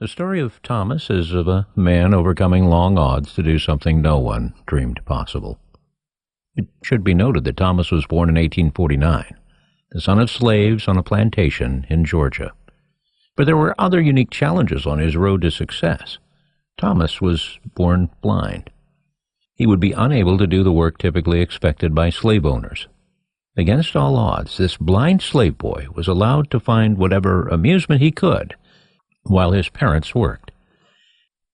The story of Thomas is of a man overcoming long odds to do something no one dreamed possible. It should be noted that Thomas was born in 1849, the son of slaves on a plantation in Georgia. But there were other unique challenges on his road to success. Thomas was born blind. He would be unable to do the work typically expected by slave owners. Against all odds, this blind slave boy was allowed to find whatever amusement he could while his parents worked.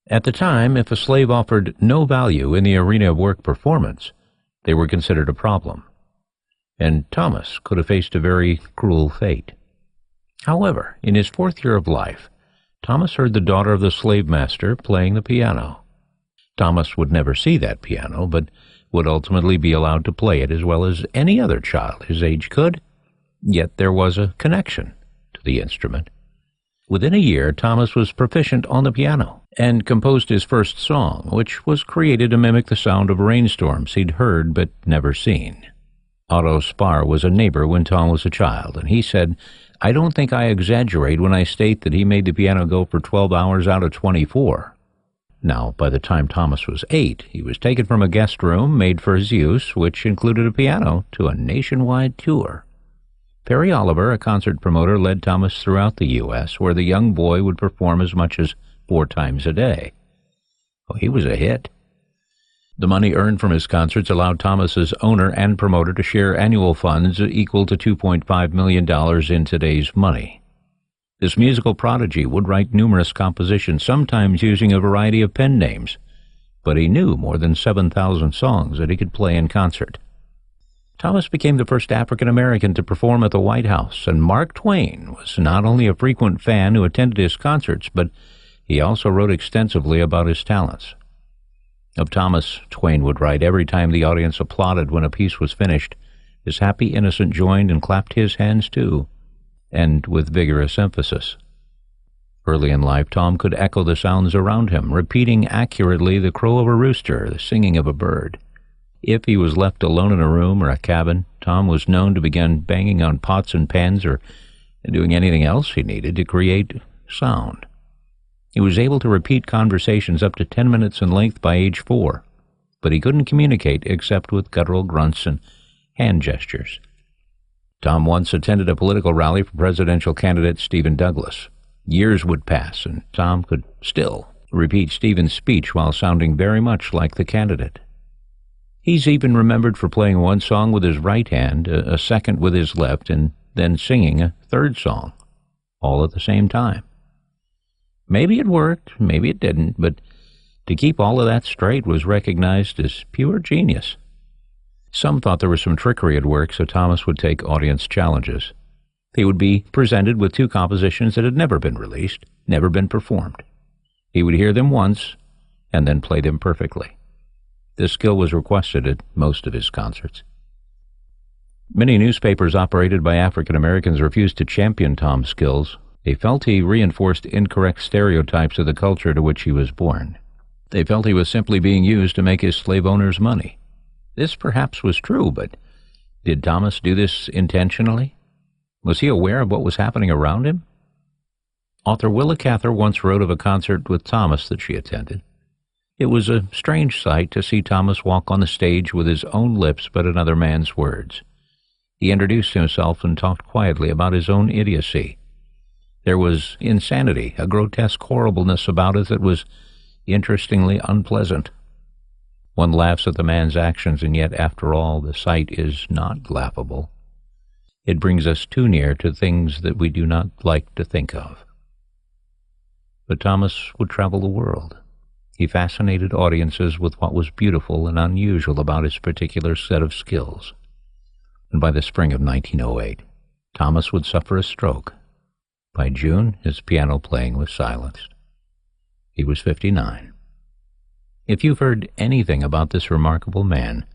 At the time, if a slave offered no value in the arena of work performance, they were considered a problem, and Thomas could have faced a very cruel fate. However, in his fourth year of life, Thomas heard the daughter of the slave master playing the piano. Thomas would never see that piano, but would ultimately be allowed to play it as well as any other child his age could. Yet there was a connection to the instrument. Within a year, Thomas was proficient on the piano and composed his first song, which was created to mimic the sound of rainstorms he'd heard but never seen. Otto Spar was a neighbor when Tom was a child, and he said, "I don't think I exaggerate when I state that he made the piano go for 12 hours out of 24. Now, by the time Thomas was 8, he was taken from a guest room made for his use, which included a piano, to a nationwide tour. Perry Oliver, a concert promoter, led Thomas throughout the U.S., where the young boy would perform as much as 4 times a day. Well, he was a hit. The money earned from his concerts allowed Thomas's owner and promoter to share annual funds equal to $2.5 million in today's money. This musical prodigy would write numerous compositions, sometimes using a variety of pen names, but he knew more than 7,000 songs that he could play in concert. Thomas became the first African-American to perform at the White House, and Mark Twain was not only a frequent fan who attended his concerts, but he also wrote extensively about his talents. Of Thomas, Twain would write, "Every time the audience applauded when a piece was finished, his happy innocent joined and clapped his hands too," and with vigorous emphasis. Early in life, Tom could echo the sounds around him, repeating accurately the crow of a rooster, the singing of a bird. If he was left alone in a room or a cabin, Tom was known to begin banging on pots and pans or doing anything else he needed to create sound. He was able to repeat conversations up to 10 minutes in length by age 4, but he couldn't communicate except with guttural grunts and hand gestures. Tom once attended a political rally for presidential candidate Stephen Douglas. Years would pass, and Tom could still repeat Stephen's speech while sounding very much like the candidate. He's even remembered for playing one song with his right hand, a second with his left, and then singing a third song, all at the same time. Maybe it worked, maybe it didn't, but to keep all of that straight was recognized as pure genius. Some thought there was some trickery at work, so Thomas would take audience challenges. He would be presented with 2 compositions that had never been released, never been performed. He would hear them once, and then play them perfectly. This skill was requested at most of his concerts. Many newspapers operated by African Americans refused to champion Tom's skills. They felt he reinforced incorrect stereotypes of the culture to which he was born. They felt he was simply being used to make his slave owners money. This perhaps was true, but did Thomas do this intentionally? Was he aware of what was happening around him? Author Willa Cather once wrote of a concert with Thomas that she attended. It was a strange sight to see Thomas walk on the stage with his own lips but another man's words. He introduced himself and talked quietly about his own idiocy. There was insanity, a grotesque horribleness about it that was interestingly unpleasant. One laughs at the man's actions, and yet, after all, the sight is not laughable. It brings us too near to things that we do not like to think of. But Thomas would travel the world. He fascinated audiences with what was beautiful and unusual about his particular set of skills. And by the spring of 1908, Thomas would suffer a stroke. By June, his piano playing was silenced. He was 59. If you've heard anything about this remarkable man,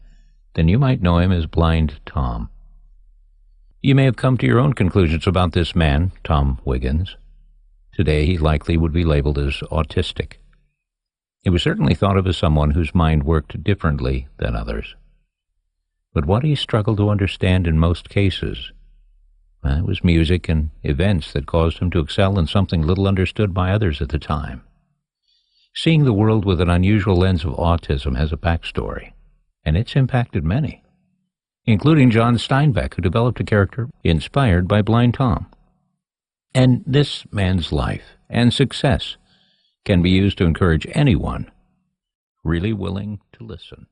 then you might know him as Blind Tom. You may have come to your own conclusions about this man, Tom Wiggins. Today, he likely would be labeled as autistic. He was certainly thought of as someone whose mind worked differently than others. But what he struggled to understand in most cases It was music and events that caused him to excel in something little understood by others at the time. Seeing the world with an unusual lens of autism has a backstory, and it's impacted many, including John Steinbeck, who developed a character inspired by Blind Tom. And this man's life and success can be used to encourage anyone really willing to listen.